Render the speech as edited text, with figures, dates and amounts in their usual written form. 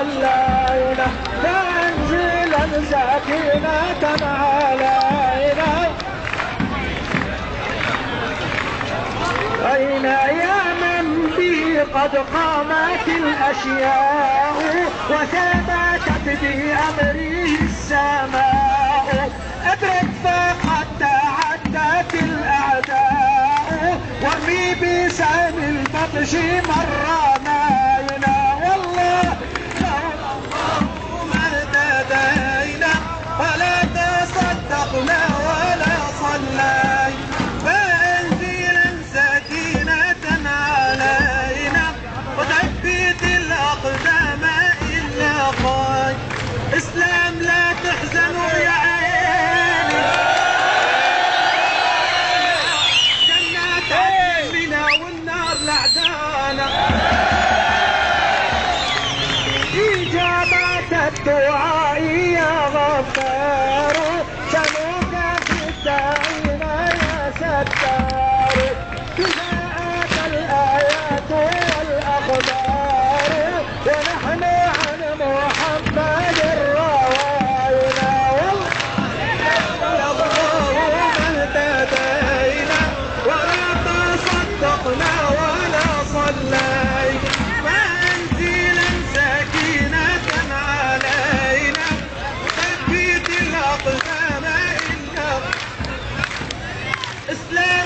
صلينا تنزيلا سكينة علينا. أين يا من بي قد قامت الأشياء وثبتت بأمره السماء، أدرك فقد تعدت الأعداء وارمي بسهم البطش مرانينا. والله لولا الله ما اهتدينا ولا تصدقنا ولا صلينا، فأنزلا سكينة علينا وثبت الأقدام إلا خير. إسلام لا تحزنوا يا عيني، جنات منا والنار لعدانا، إجابة الدعاء يا غفار، سنوك في الداعين يا ستار، جاءت الآيات والأخبار ونحن عن محمد راوينا. والله ما اهتدينا ولا تصدقنا ولا صلينا، فأنزلا سكينة علينا وثبت الأقدام إلا إسلام